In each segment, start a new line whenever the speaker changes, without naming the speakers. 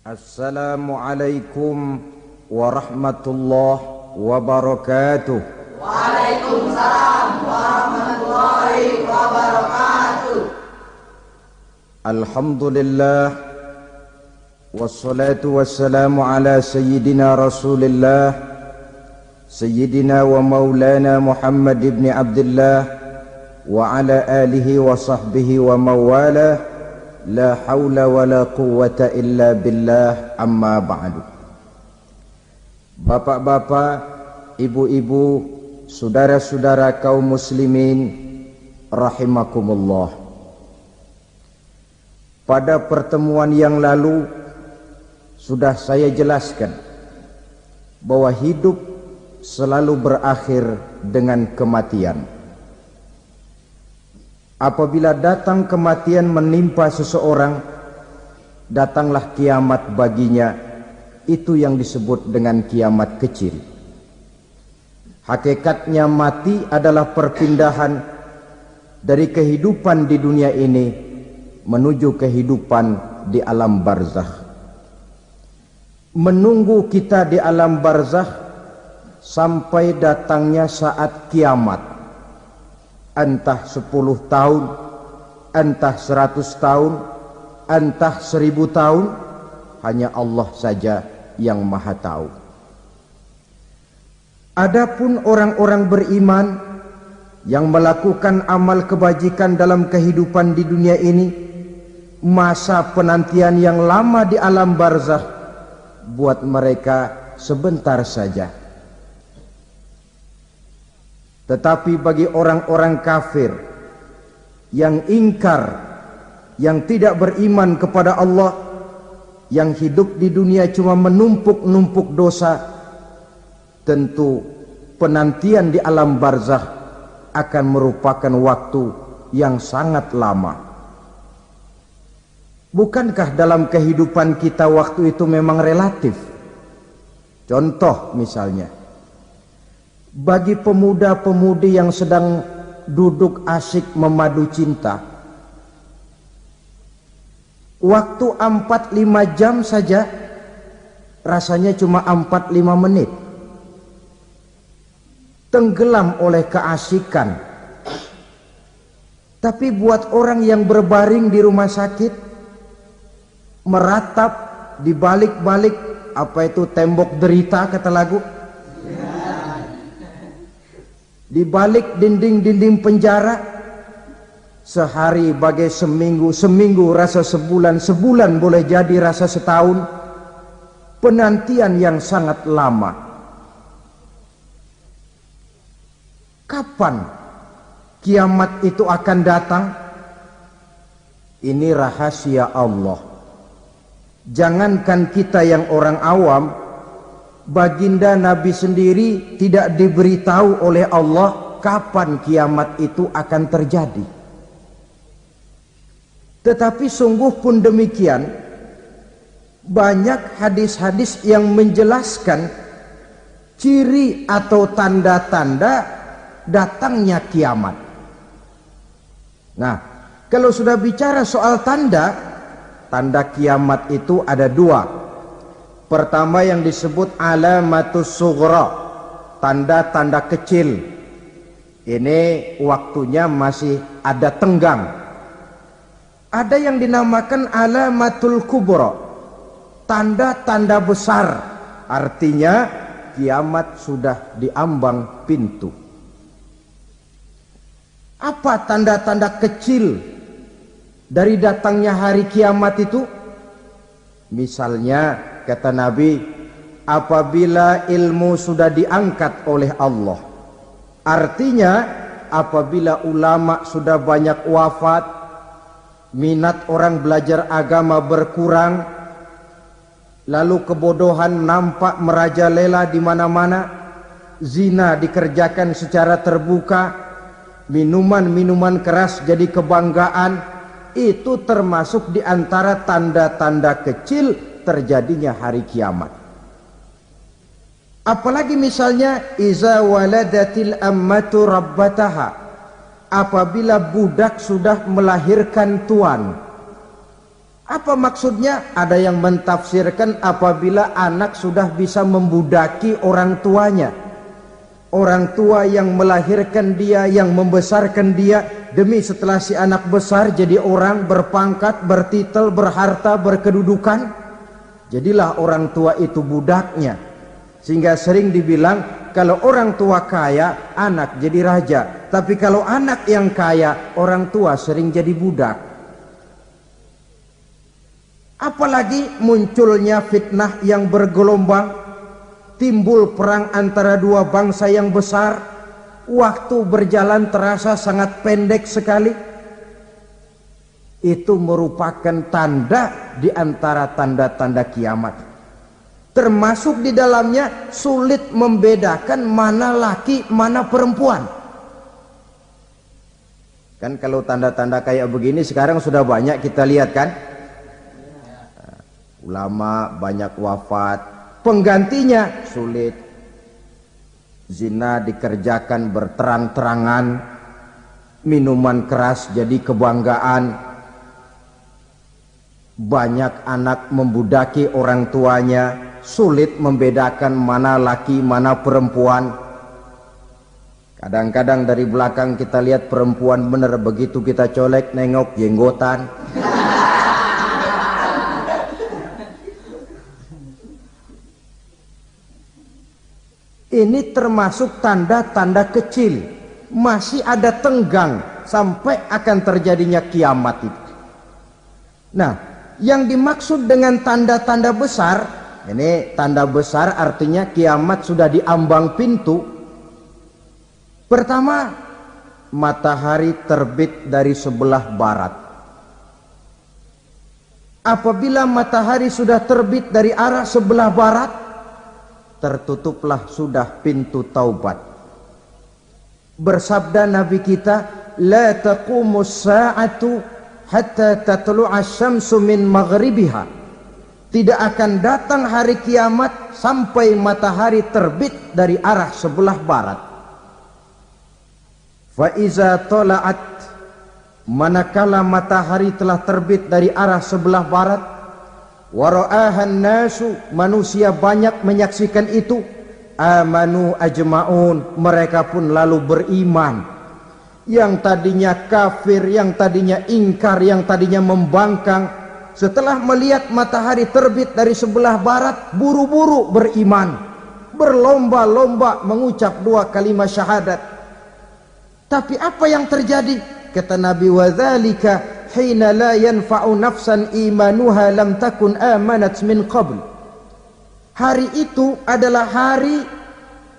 Assalamualaikum warahmatullahi wabarakatuh.
Waalaikumsalam warahmatullahi wabarakatuh.
Alhamdulillah wassalatu wassalamu ala sayyidina Rasulillah sayyidina wa maulana Muhammad ibn Abdullah wa ala alihi wa sahbihi wa mawalah. La haula wa la quwwata illa billah, amma ba'du. Bapak-bapak, ibu-ibu, saudara-saudara kaum muslimin rahimakumullah. Pada pertemuan yang lalu sudah saya jelaskan bahwa hidup selalu berakhir dengan kematian. Apabila datang kematian menimpa seseorang, datanglah kiamat baginya. Itu yang disebut dengan kiamat kecil. Hakikatnya mati adalah perpindahan dari kehidupan di dunia ini menuju kehidupan di alam barzakh. Menunggu kita di alam barzakh sampai datangnya saat kiamat. Entah 10 tahun, entah 100 tahun, entah 1000 tahun, hanya Allah saja yang maha tahu. Adapun orang-orang beriman yang melakukan amal kebajikan dalam kehidupan di dunia ini, masa penantian yang lama di alam barzakh buat mereka sebentar saja. Tetapi bagi orang-orang kafir yang ingkar, yang tidak beriman kepada Allah, yang hidup di dunia cuma menumpuk-numpuk dosa, tentu penantian di alam barzakh akan merupakan waktu yang sangat lama. Bukankah dalam kehidupan kita waktu itu memang relatif? Contoh misalnya, bagi pemuda-pemudi yang sedang duduk asyik memadu cinta, waktu 4-5 jam saja rasanya cuma 4-5 menit. Tenggelam oleh keasikan. Tapi buat orang yang berbaring di rumah sakit, meratap di balik-balik apa itu tembok derita kata lagu, di balik dinding-dinding penjara, sehari bagai seminggu, seminggu rasa sebulan, sebulan boleh jadi rasa setahun. Penantian yang sangat lama. Kapan kiamat itu akan datang? Ini rahasia Allah. Jangankan kita yang orang awam, baginda Nabi sendiri tidak diberitahu oleh Allah kapan kiamat itu akan terjadi. Tetapi sungguh pun demikian, banyak hadis-hadis yang menjelaskan ciri atau tanda-tanda datangnya kiamat. Nah, kalau sudah bicara soal tanda kiamat itu ada 2. Pertama yang disebut alamatus sughra, tanda-tanda kecil. Ini waktunya masih ada tenggang. Ada yang dinamakan alamatul kubra, tanda-tanda besar. Artinya kiamat sudah diambang pintu. Apa tanda-tanda kecil dari datangnya hari kiamat itu? Misalnya kata Nabi, apabila ilmu sudah diangkat oleh Allah, artinya apabila ulama sudah banyak wafat, minat orang belajar agama berkurang, lalu kebodohan nampak merajalela di mana-mana, zina dikerjakan secara terbuka, minuman-minuman keras jadi kebanggaan, itu termasuk di antara tanda-tanda kecil terjadinya hari kiamat. Apalagi misalnya iza waladatil ammatu rabbataha, apabila budak sudah melahirkan tuan. Apa maksudnya? Ada yang mentafsirkan apabila anak sudah bisa membudaki orang tuanya. Orang tua yang melahirkan dia, yang membesarkan dia, demi setelah si anak besar jadi orang berpangkat, bertitel, berharta, berkedudukan, jadilah orang tua itu budaknya. Sehingga sering dibilang kalau orang tua kaya, anak jadi raja. Tapi kalau anak yang kaya, orang tua sering jadi budak. Apalagi munculnya fitnah yang bergelombang, timbul perang antara dua bangsa yang besar, waktu berjalan terasa sangat pendek sekali. Itu merupakan tanda di antara tanda-tanda kiamat. Termasuk di dalamnya sulit membedakan mana laki, mana perempuan. Kan kalau tanda-tanda kayak begini sekarang sudah banyak kita lihat kan? Ulama banyak wafat, penggantinya sulit. Zina dikerjakan berterang-terangan, minuman keras jadi kebanggaan, banyak anak membudaki orang tuanya, sulit membedakan mana laki mana perempuan. Kadang-kadang dari belakang kita lihat perempuan bener, begitu kita colek nengok jenggotan. Ini termasuk tanda-tanda kecil, masih ada tenggang sampai akan terjadinya kiamat itu. Nah, yang dimaksud dengan tanda-tanda besar, ini tanda besar artinya kiamat sudah di ambang pintu. Pertama, matahari terbit dari sebelah barat. Apabila matahari sudah terbit dari arah sebelah barat, tertutuplah sudah pintu taubat. Bersabda Nabi kita, la taqumus sa'atu hatta tatlu'a syamsu min maghribiha. Tidak akan datang hari kiamat sampai matahari terbit dari arah sebelah barat. Fa iza tala'at, manakala matahari telah terbit dari arah sebelah barat, wara'ahan nasu, manusia banyak menyaksikan itu, amanu ajma'un, mereka pun lalu beriman. Yang tadinya kafir, yang tadinya ingkar, yang tadinya membangkang, setelah melihat matahari terbit dari sebelah barat, buru-buru beriman, berlomba-lomba mengucap dua kalimat syahadat. Tapi apa yang terjadi? Kata Nabi, wadzalika hina la yanfa'u nafsan imanuha lam takun amanat min qabl. Hari itu adalah hari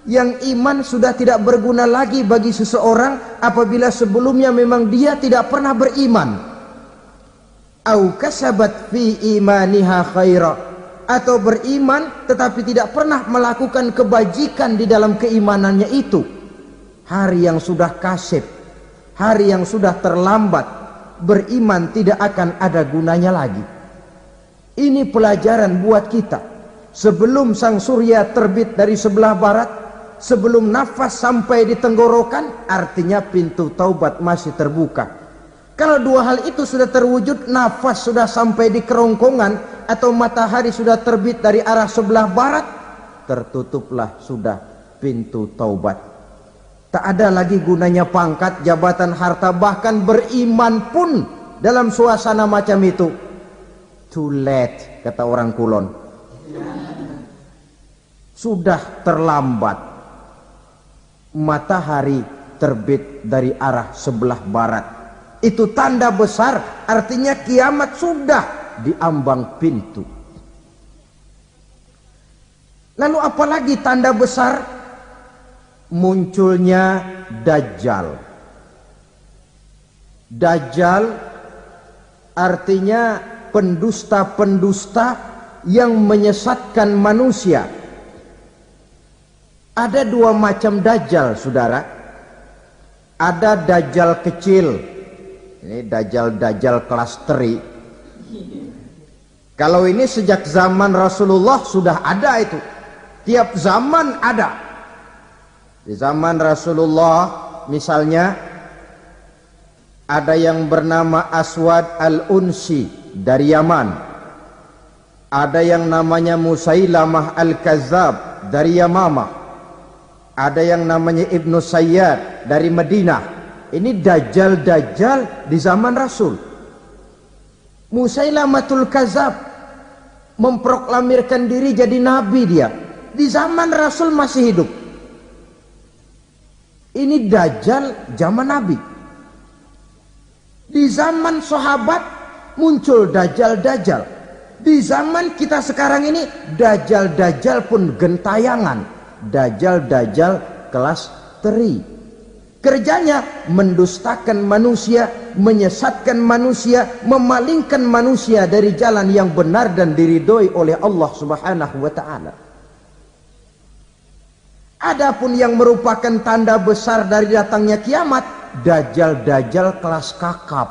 yang iman sudah tidak berguna lagi bagi seseorang apabila sebelumnya memang dia tidak pernah beriman. Au kasabat fi imaniha khaira, atau beriman tetapi tidak pernah melakukan kebajikan di dalam keimanannya itu. Hari yang sudah kasib, hari yang sudah terlambat, beriman tidak akan ada gunanya lagi. Ini pelajaran buat kita. Sebelum sang surya terbit dari sebelah barat, sebelum nafas sampai di tenggorokan, artinya pintu taubat masih terbuka. Kalau dua hal itu sudah terwujud, nafas sudah sampai di kerongkongan atau matahari sudah terbit dari arah sebelah barat, tertutuplah sudah pintu taubat. Tak ada lagi gunanya pangkat, jabatan, harta, bahkan beriman pun dalam suasana macam itu. Too late, kata orang Kulon. Sudah terlambat. Matahari terbit dari arah sebelah barat. Itu tanda besar, artinya kiamat sudah di ambang pintu. Lalu apalagi tanda besar? Munculnya Dajjal. Dajjal artinya pendusta-pendusta yang menyesatkan manusia. Ada dua macam Dajjal, saudara. Ada Dajjal kecil. Ini Dajjal kelas teri. Kalau ini sejak zaman Rasulullah sudah ada itu. Tiap zaman ada. Di zaman Rasulullah misalnya ada yang bernama Aswad al-Unsi. dari Yaman. Ada yang namanya Musailamah Al-Kazzab dari Yamamah. Ada yang namanya Ibnu Sayyad dari Madinah. Ini dajjal-dajjal di zaman Rasul. Musailamatul Kazzab memproklamirkan diri jadi nabi dia. Di zaman Rasul masih hidup. Ini dajjal zaman Nabi. Di zaman sahabat muncul dajjal-dajjal. Di zaman kita sekarang ini dajjal-dajjal pun gentayangan. Dajjal-dajjal kelas teri. Kerjanya mendustakan manusia, menyesatkan manusia, memalingkan manusia dari jalan yang benar dan diridhoi oleh Allah Subhanahu wa taala. Adapun yang merupakan tanda besar dari datangnya kiamat, dajjal-dajjal kelas kakap.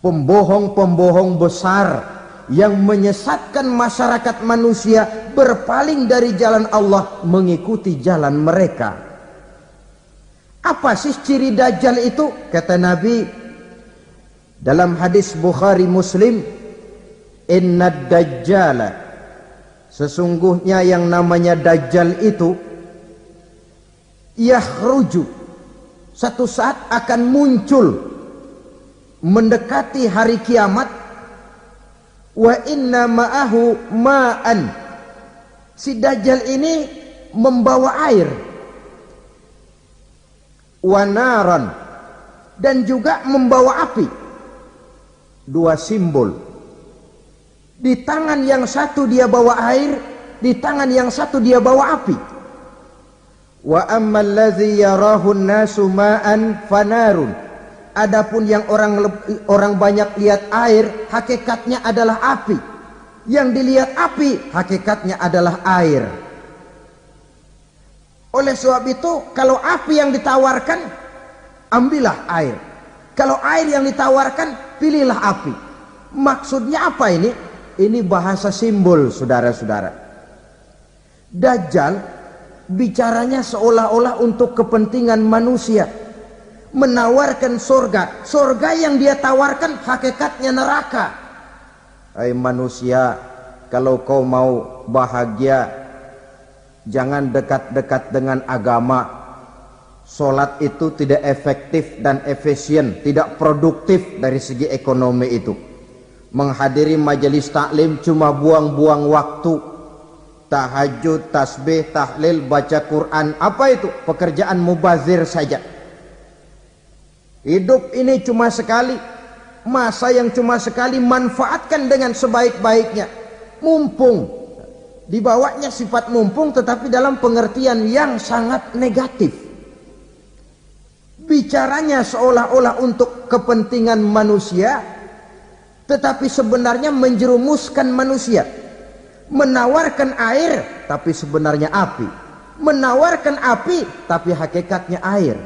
Pembohong-pembohong besar yang menyesatkan masyarakat manusia berpaling dari jalan Allah mengikuti jalan mereka. Apa sih ciri dajjal itu? Kata Nabi dalam hadis Bukhari Muslim, innad dajjala, sesungguhnya yang namanya dajjal itu yakhruju, satu saat akan muncul mendekati hari kiamat. Wa inna ma'ahu ma'an, si dajjal ini membawa air, wa naran, dan juga membawa api. Dua simbol. Di tangan yang satu dia bawa air, di tangan yang satu dia bawa api. Wa ammal ladzi yarahu an-nasu ma'an fanarun, adapun yang orang banyak lihat air, hakikatnya adalah api. Yang dilihat api, hakikatnya adalah air. Oleh sebab itu, kalau api yang ditawarkan, ambillah air. Kalau air yang ditawarkan, pilihlah api. Maksudnya apa ini? Ini bahasa simbol, saudara-saudara. Dajjal bicaranya seolah-olah untuk kepentingan manusia, menawarkan surga. Surga yang dia tawarkan hakikatnya neraka. Hai manusia, kalau kau mau bahagia, jangan dekat-dekat dengan agama. Solat itu tidak efektif dan efisien, tidak produktif dari segi ekonomi itu. Menghadiri majelis taklim cuma buang-buang waktu. Tahajud, tasbih, tahlil, baca Quran, apa itu? Pekerjaan mubazir saja. Hidup ini cuma sekali, masa yang cuma sekali, manfaatkan dengan sebaik-baiknya. Mumpung, dibawanya sifat mumpung tetapi dalam pengertian yang sangat negatif. Bicaranya seolah-olah untuk kepentingan manusia, tetapi sebenarnya menjerumuskan manusia. Menawarkan air tapi sebenarnya api, menawarkan api tapi hakikatnya air.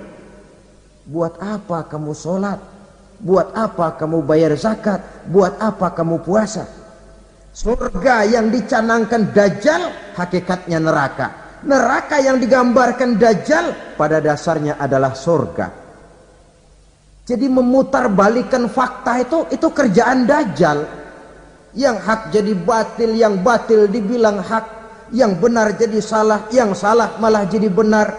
Buat apa kamu sholat? Buat apa kamu bayar zakat? Buat apa kamu puasa? Surga yang dicanangkan dajjal hakikatnya neraka. Neraka yang digambarkan dajjal pada dasarnya adalah surga. Jadi memutarbalikkan fakta itu kerjaan dajjal. Yang hak jadi batil, yang batil dibilang hak, yang benar jadi salah, yang salah malah jadi benar.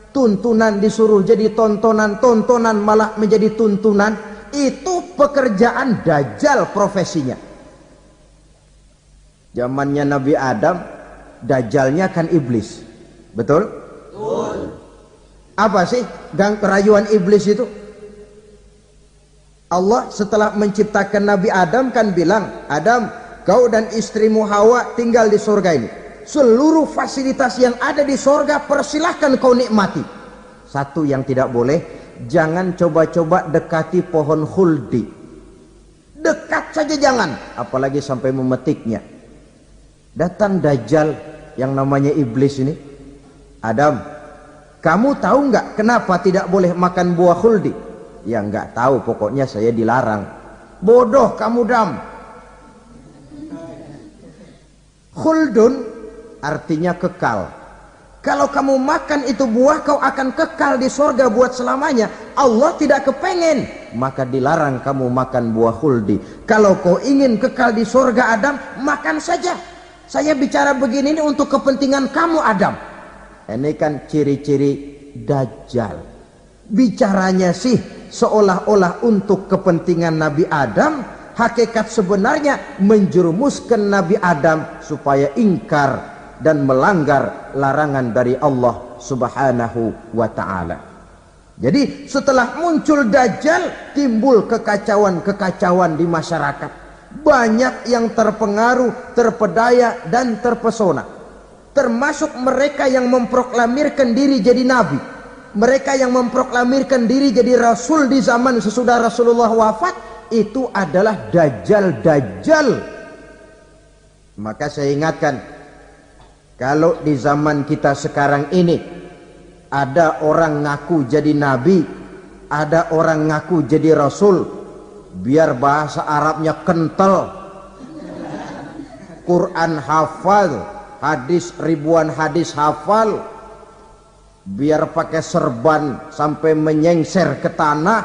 Tuntunan disuruh jadi tontonan, tontonan malah menjadi tuntunan. Itu pekerjaan dajjal profesinya. Zamannya Nabi Adam, dajjalnya kan iblis. Betul? Betul. Apa sih rayuan iblis itu? Allah setelah menciptakan Nabi Adam kan bilang, Adam, kau dan istrimu Hawa tinggal di surga ini. Seluruh fasilitas yang ada di surga persilahkan kau nikmati. Satu yang tidak boleh, jangan coba-coba dekati pohon khuldi. Dekat saja jangan, apalagi sampai memetiknya. Datang dajjal yang namanya iblis ini. Adam, kamu tahu nggak kenapa tidak boleh makan buah khuldi? Ya nggak tahu, pokoknya saya dilarang. Bodoh kamu Dam. Khuldun artinya kekal. Kalau kamu makan itu buah, kau akan kekal di surga buat selamanya. Allah tidak kepengen, maka dilarang kamu makan buah khuldi. Kalau kau ingin kekal di surga Adam, makan saja. Saya bicara begini ini untuk kepentingan kamu Adam. Ini kan ciri-ciri Dajjal. Bicaranya sih seolah-olah untuk kepentingan Nabi Adam, hakikat sebenarnya menjerumuskan Nabi Adam supaya ingkar dan melanggar larangan dari Allah Subhanahu wa ta'ala. Jadi setelah muncul Dajjal, timbul kekacauan-kekacauan di masyarakat. Banyak yang terpengaruh, terpedaya dan terpesona, termasuk mereka yang memproklamirkan diri jadi nabi, mereka yang memproklamirkan diri jadi rasul di zaman sesudah Rasulullah wafat. Itu adalah Dajjal. Maka saya ingatkan, kalau di zaman kita sekarang ini ada orang ngaku jadi nabi, ada orang ngaku jadi rasul, biar bahasa Arabnya kental, Quran hafal, hadis ribuan hadis hafal, biar pakai serban sampai menyengser ke tanah,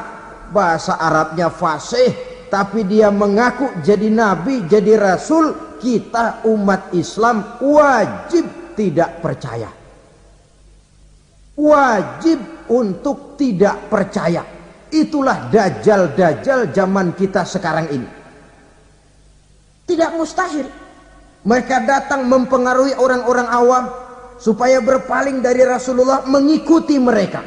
bahasa Arabnya fasih, tapi dia mengaku jadi nabi, jadi rasul. Kita umat Islam wajib tidak percaya, wajib untuk tidak percaya. Itulah Dajjal zaman kita sekarang ini. Tidak mustahil mereka datang mempengaruhi orang-orang awam supaya berpaling dari Rasulullah, mengikuti mereka.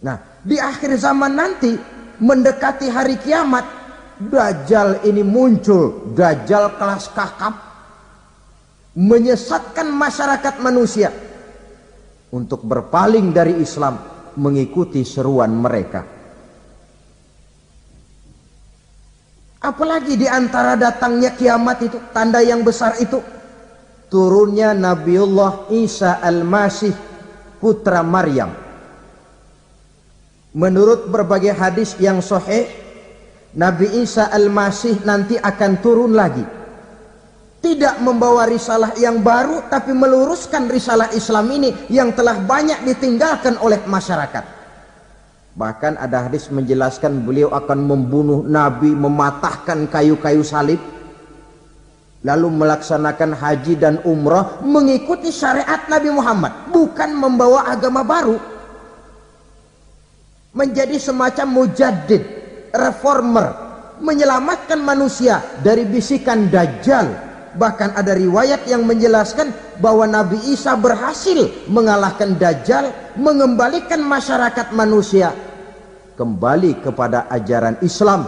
Nah, di akhir zaman nanti mendekati hari kiamat, Dajjal ini muncul, Dajjal kelas kakap, menyesatkan masyarakat manusia untuk berpaling dari Islam, mengikuti seruan mereka. Apalagi di antara datangnya kiamat itu, tanda yang besar itu, turunnya Nabiullah Isa Al-Masih, putra Maryam. Menurut berbagai hadis yang sahih, Nabi Isa Al-Masih nanti akan turun lagi, tidak membawa risalah yang baru, tapi meluruskan risalah Islam ini yang telah banyak ditinggalkan oleh masyarakat. Bahkan ada hadis menjelaskan beliau akan membunuh Nabi, mematahkan kayu-kayu salib, lalu melaksanakan haji dan umrah mengikuti syariat Nabi Muhammad, bukan membawa agama baru. Menjadi semacam mujaddid, reformer, menyelamatkan manusia dari bisikan Dajjal. Bahkan ada riwayat yang menjelaskan bahwa Nabi Isa berhasil mengalahkan Dajjal, mengembalikan masyarakat manusia kembali kepada ajaran Islam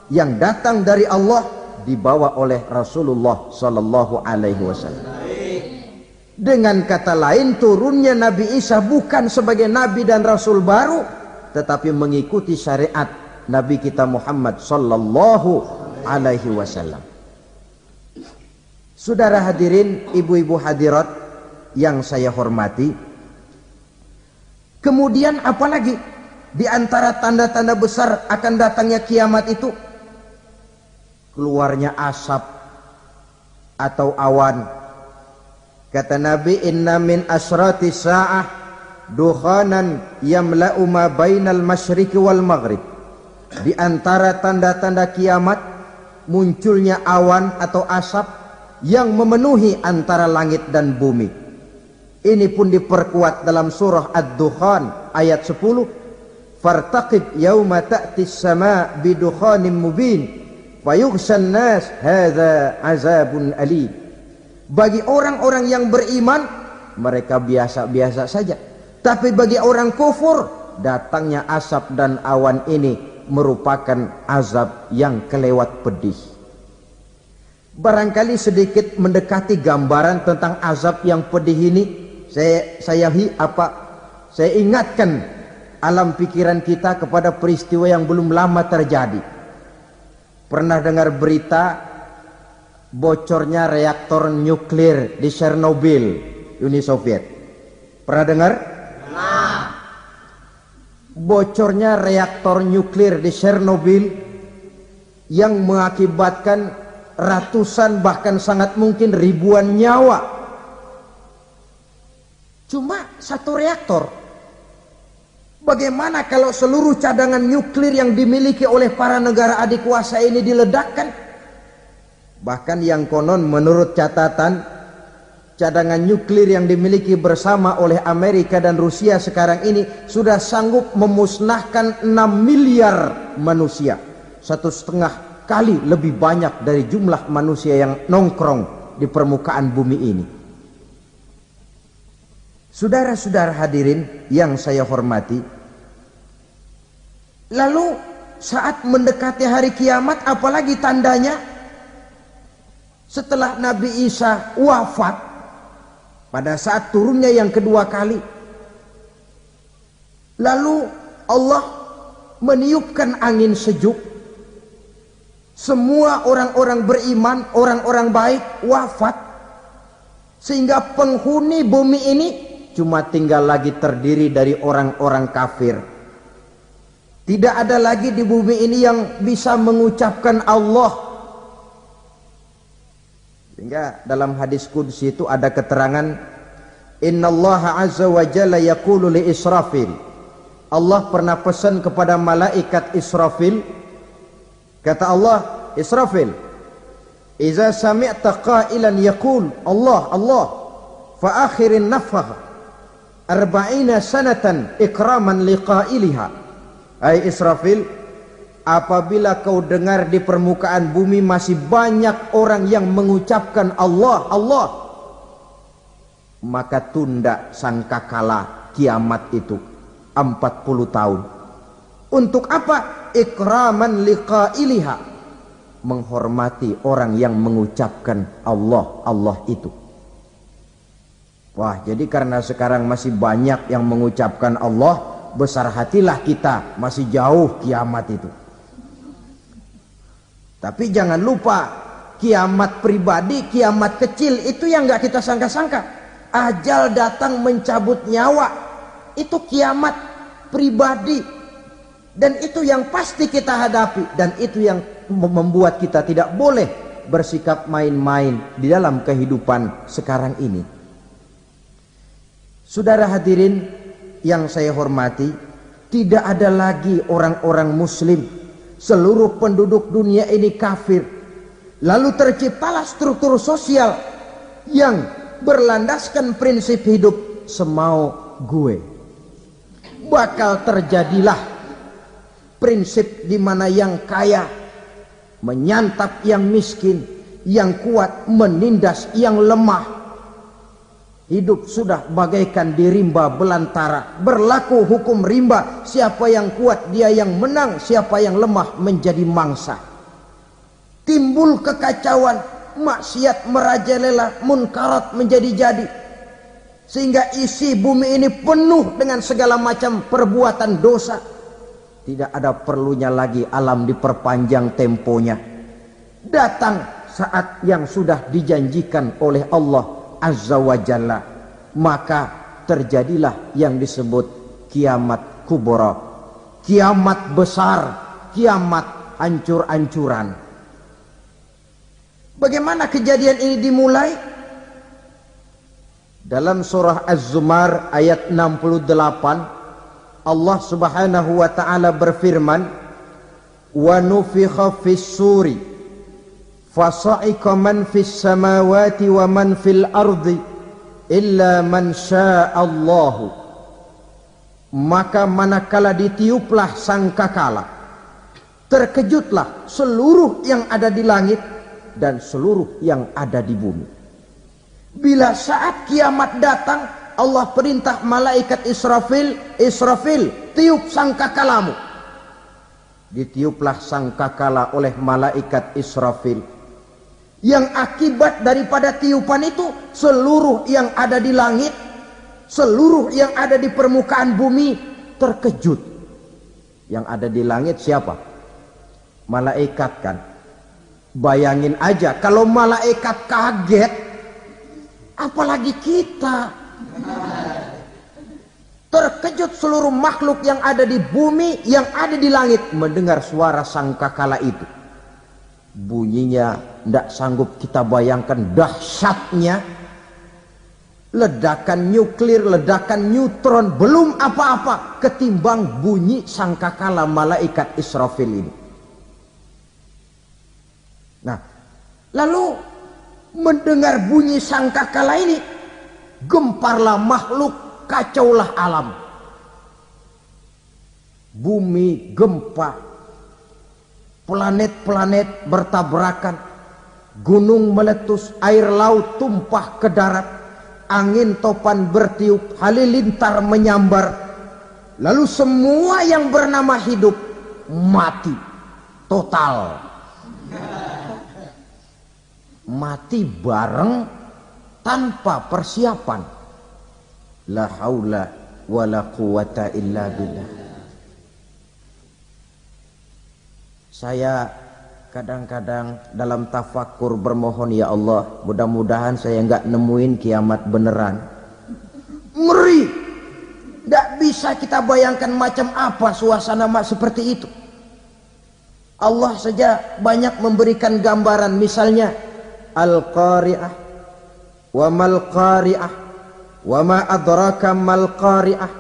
yang datang dari Allah, dibawa oleh Rasulullah sallallahu alaihi wasallam. Dengan kata lain, turunnya Nabi Isa bukan sebagai nabi dan rasul baru, tetapi mengikuti syariat Nabi kita Muhammad sallallahu alaihi wasallam. Saudara hadirin, ibu-ibu hadirat yang saya hormati, kemudian apalagi di antara tanda-tanda besar akan datangnya kiamat itu? Keluarnya asap atau awan. Kata Nabi, inna min asyrati sa'ah dukhanan yamla'u ma bainal masyriqi wal maghrib. Di antara tanda-tanda kiamat munculnya awan atau asap yang memenuhi antara langit dan bumi. Ini pun diperkuat dalam surah Ad-Dukhan ayat 10. Fartaqib yauma ta'tis sama' bidukhanin mubin fayughshan nas hadza azabun alim. Bagi orang-orang yang beriman, mereka biasa-biasa saja. Tapi bagi orang kufur, datangnya asap dan awan ini merupakan azab yang kelewat pedih. Barangkali sedikit mendekati gambaran tentang azab yang pedih ini, saya ingatkan alam pikiran kita kepada peristiwa yang belum lama terjadi. Pernah dengar berita bocornya reaktor nuklir di Chernobyl, Uni Soviet? Pernah dengar? Nah. Bocornya reaktor nuklir di Chernobyl yang mengakibatkan ratusan bahkan sangat mungkin ribuan nyawa. cuma satu reaktor. Bagaimana kalau seluruh cadangan nuklir yang dimiliki oleh para negara adik kuasa ini diledakkan? Bahkan yang konon menurut catatan, cadangan nuklir yang dimiliki bersama oleh Amerika dan Rusia sekarang ini sudah sanggup memusnahkan 6 miliar manusia. 1,5 kali lebih banyak dari jumlah manusia yang nongkrong di permukaan bumi ini. Saudara-saudara hadirin yang saya hormati, lalu saat mendekati hari kiamat, apalagi tandanya? Setelah Nabi Isa wafat, pada saat turunnya yang kedua kali, lalu Allah meniupkan angin sejuk. Semua orang-orang beriman, orang-orang baik wafat, sehingga penghuni bumi ini cuma tinggal lagi terdiri dari orang-orang kafir. Tidak ada lagi di bumi ini yang bisa mengucapkan Allah. Sehingga dalam hadis qudsi itu ada keterangan, innallaha azza wa jalla yaqulu li Israfil. Allah pernah pesan kepada malaikat Israfil, kata Allah, Israfil, iza sami'ta qailan yaqul Allah Allah fa akhirin nafakh 40 sanatan ikraman liqailiha. Hai Israfil, apabila kau dengar di permukaan bumi masih banyak orang yang mengucapkan Allah Allah, maka tunda sangkakala kiamat itu 40 tahun. Untuk apa? Ikraman liqailiha, menghormati orang yang mengucapkan Allah Allah itu. Wah, jadi karena sekarang masih banyak yang mengucapkan Allah, besar hatilah kita, masih jauh kiamat itu. Tapi jangan lupa, kiamat pribadi, kiamat kecil itu yang nggak kita sangka-sangka. Ajal datang mencabut nyawa, itu kiamat pribadi. Dan itu yang pasti kita hadapi, dan itu yang membuat kita tidak boleh bersikap main-main di dalam kehidupan sekarang ini. Saudara hadirin yang saya hormati, tidak ada lagi orang-orang muslim. Seluruh penduduk dunia ini kafir. Lalu terciptalah struktur sosial yang berlandaskan prinsip hidup semau gue. Bakal terjadilah prinsip di mana yang kaya menyantap yang miskin, yang kuat menindas yang lemah. Hidup sudah bagaikan di rimba belantara, berlaku hukum rimba. Siapa yang kuat dia yang menang, siapa yang lemah menjadi mangsa. Timbul kekacauan, maksiat merajalela, munkarat menjadi-jadi, sehingga isi bumi ini penuh dengan segala macam perbuatan dosa. Tidak ada perlunya lagi alam diperpanjang temponya. Datang saat yang sudah dijanjikan oleh Allah Azza wa Jalla, maka terjadilah yang disebut kiamat kubra, kiamat besar, kiamat hancur-hancuran. Bagaimana kejadian ini dimulai? Dalam surah Az-Zumar ayat 68, Allah subhanahu wa ta'ala berfirman, wa nufikha fis suri fasa'iqa man fis samawati wa man fil ardi illa man sya'allahu. Maka manakala ditiuplah sangkakala, terkejutlah seluruh yang ada di langit dan seluruh yang ada di bumi. Bila saat kiamat datang, Allah perintah malaikat Israfil, Israfil, tiup sangkakalamu. Ditiuplah sangkakala oleh malaikat Israfil. Yang akibat daripada tiupan itu, seluruh yang ada di langit, seluruh yang ada di permukaan bumi terkejut. Yang ada di langit siapa? Malaikat kan. Bayangin aja kalau malaikat kaget, apalagi kita. Terkejut seluruh makhluk yang ada di bumi, yang ada di langit mendengar suara sangkakala itu. Bunyinya tidak sanggup kita bayangkan dahsyatnya. ledakan nuklir, ledakan neutron, belum apa-apa ketimbang bunyi sangkakala malaikat Israfil ini. Nah, lalu mendengar bunyi sangkakala ini, gemparlah makhluk, kacaulah alam. Bumi gempa, planet-planet bertabrakan, gunung meletus, air laut tumpah ke darat, angin topan bertiup, halilintar menyambar. Lalu semua yang bernama hidup mati total. Mati bareng tanpa persiapan. La haula wala quwata illa billah. Saya kadang-kadang dalam tafakur bermohon, ya Allah, mudah-mudahan saya enggak nemuin kiamat beneran. Ngeri. Tidak bisa kita bayangkan macam apa suasana seperti itu. Allah saja banyak memberikan gambaran, misalnya Al-Qari'ah, wa mal qari'ah, wa ma adraka mal qari'ah.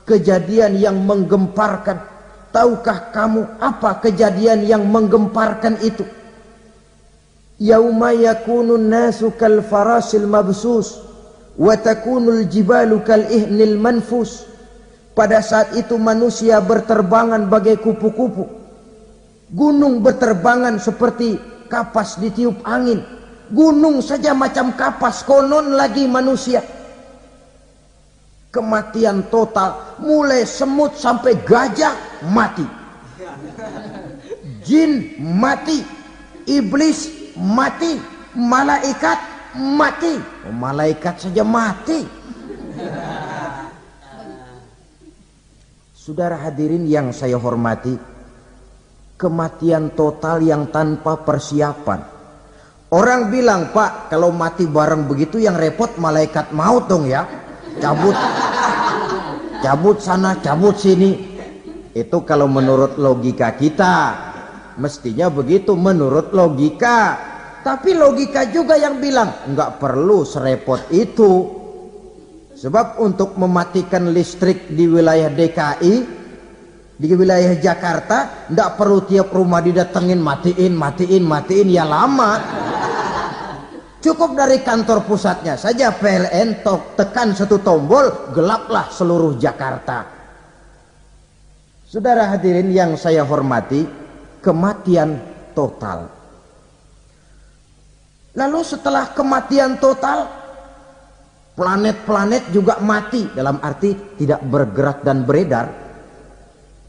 Kejadian yang menggemparkan. Tahukah kamu apa kejadian yang menggemparkan itu? Yauma yakunun nasu kal farasil mabsus wa takunul jibalu kal ihnil manfus. Pada saat itu manusia berterbangan bagai kupu-kupu. Gunung berterbangan seperti kapas ditiup angin. Gunung saja macam kapas, konon lagi manusia. Kematian total, mulai semut sampai gajah mati, jin mati, iblis mati, malaikat mati. Malaikat saja mati. Saudara hadirin yang saya hormati, kematian total yang tanpa persiapan. Orang bilang, Pak, kalau mati bareng begitu yang repot malaikat maut dong ya. Cabut sana, cabut sini. Itu kalau menurut logika kita, mestinya begitu menurut logika. Tapi logika juga yang bilang nggak perlu serepot itu. Sebab untuk mematikan listrik di wilayah DKI, di wilayah Jakarta, nggak perlu tiap rumah didatengin matiin ya lama. Cukup dari kantor pusatnya saja PLN, tekan satu tombol, gelaplah seluruh Jakarta. Saudara hadirin yang saya hormati, kematian total. Lalu setelah kematian total, planet-planet juga mati, dalam arti tidak bergerak dan beredar.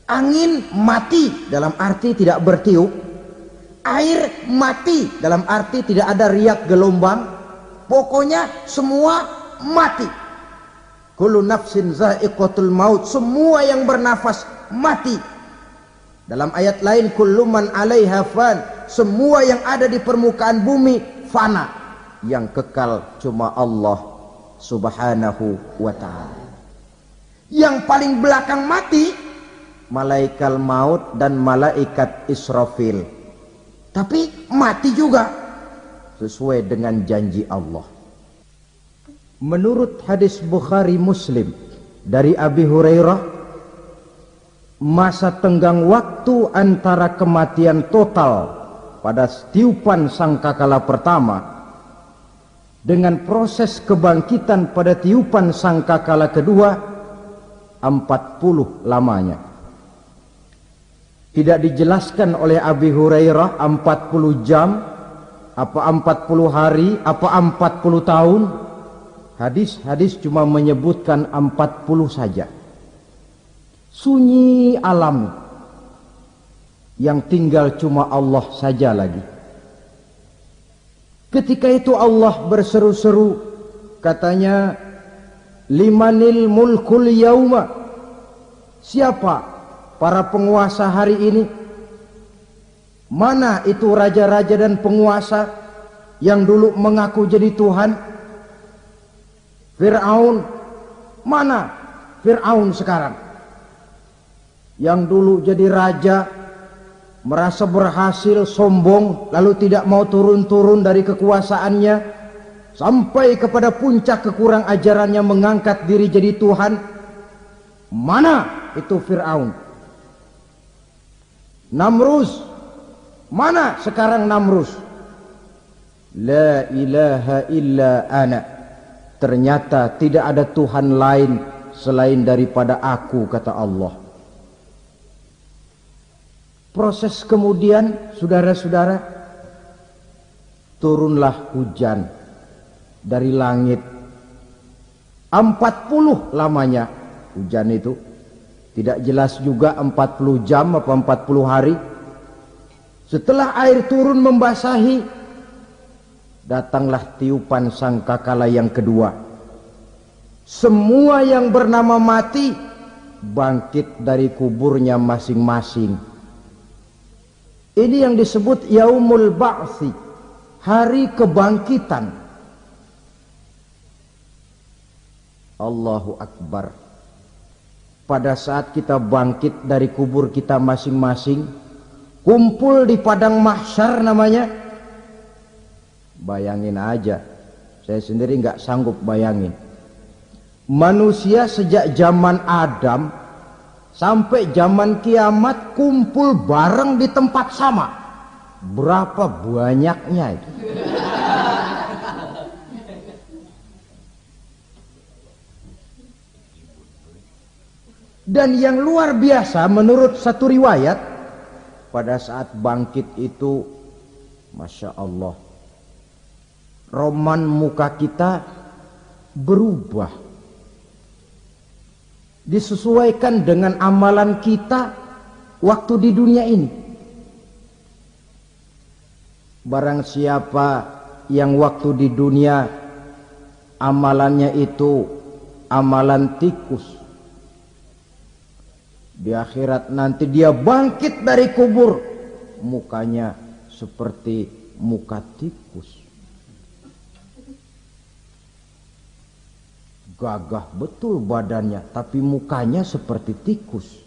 Angin mati, dalam arti tidak bertiup. Air mati, dalam arti tidak ada riak gelombang. Pokoknya semua mati. Kullu nafsin za'iqatul maut, semua yang bernafas mati. Dalam ayat lain, kullu man 'alaiha fan, semua yang ada di permukaan bumi fana. Yang kekal cuma Allah Subhanahu wa ta'ala. Yang paling belakang mati malaikat maut dan malaikat Israfil. Tapi mati juga sesuai dengan janji Allah. Menurut hadis Bukhari Muslim dari Abi Hurairah, masa tenggang waktu antara kematian total pada tiupan sangkakala pertama dengan proses kebangkitan pada tiupan sangkakala kedua 40 lamanya. Tidak dijelaskan oleh Abi Hurairah 40 jam, apa 40 hari, apa 40 tahun. Hadis-hadis cuma menyebutkan 40 saja. Sunyi alam, yang tinggal cuma Allah saja lagi. Ketika itu Allah berseru-seru, katanya, limanil mulkul yauma, siapa para penguasa hari ini? Mana itu raja-raja dan penguasa yang dulu mengaku jadi Tuhan? Fir'aun, mana Fir'aun sekarang? Yang dulu jadi raja, merasa berhasil, sombong, lalu tidak mau turun-turun dari kekuasaannya. sampai kepada puncak kekurang ajarannya mengangkat diri jadi Tuhan. Mana itu Fir'aun? Namrus, mana sekarang Namrus? La ilaha illa ana, ternyata tidak ada Tuhan lain selain daripada aku, kata Allah. Proses kemudian, saudara-saudara, turunlah hujan dari langit. 40 lamanya hujan itu. Tidak jelas juga 40 jam apa 40 hari. Setelah air turun membasahi, datanglah tiupan sangkakala yang kedua. Semua yang bernama mati bangkit dari kuburnya masing-masing. Ini yang disebut Yaumul Ba'thi, hari kebangkitan. Allahu Akbar. Pada saat kita bangkit dari kubur kita masing-masing, kumpul di padang mahsyar namanya. Bayangin aja, saya sendiri nggak sanggup bayangin. Manusia sejak zaman Adam sampai zaman kiamat kumpul bareng di tempat sama. Berapa banyaknya itu? Dan yang luar biasa menurut satu riwayat, pada saat bangkit itu, Masya Allah, roman muka kita berubah, disesuaikan dengan amalan kita waktu di dunia ini. Barang siapa yang waktu di dunia amalannya itu amalan tikus, di akhirat nanti dia bangkit dari kubur, mukanya seperti muka tikus. Gagah betul badannya, tapi mukanya seperti tikus.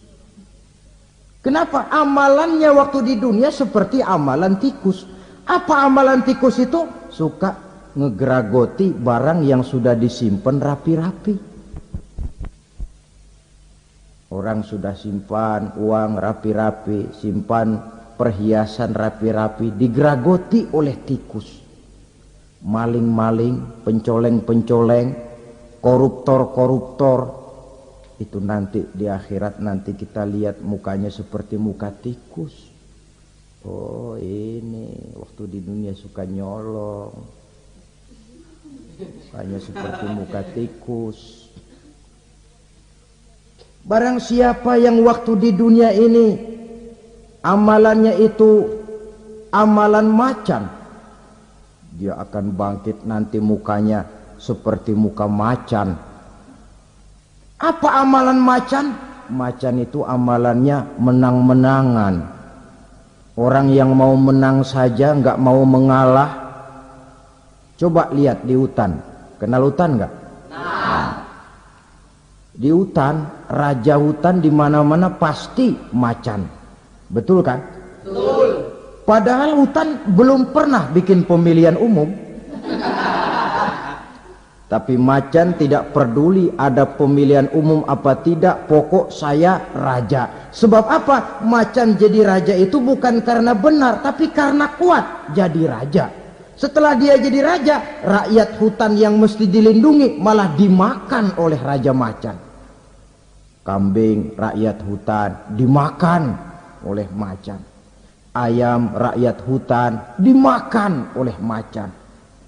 Kenapa? Amalannya waktu di dunia seperti amalan tikus. Apa amalan tikus itu? Suka ngegeragoti barang yang sudah disimpan rapi-rapi. Orang sudah simpan uang rapi-rapi, simpan perhiasan rapi-rapi, digeragoti oleh tikus. Maling-maling, pencoleng-pencoleng, koruptor-koruptor, itu nanti di akhirat nanti kita lihat mukanya seperti muka tikus. Oh, ini waktu di dunia suka nyolong, mukanya seperti muka tikus. Barang siapa yang waktu di dunia ini amalannya itu amalan macan, dia akan bangkit nanti mukanya seperti muka macan. Apa amalan macan? Macan itu amalannya menang-menangan. Orang yang mau menang saja nggak mau mengalah. Coba lihat di hutan, kenal hutan nggak? Di hutan, raja hutan di mana-mana pasti macan, betul kan? Betul. Padahal hutan belum pernah bikin pemilihan umum. Tapi macan tidak peduli ada pemilihan umum apa tidak, pokok saya raja. Sebab apa? Macan jadi raja itu bukan karena benar, tapi karena kuat jadi raja. Setelah dia jadi raja, rakyat hutan yang mesti dilindungi malah dimakan oleh raja macan. Kambing rakyat hutan dimakan oleh macan. Ayam rakyat hutan dimakan oleh macan.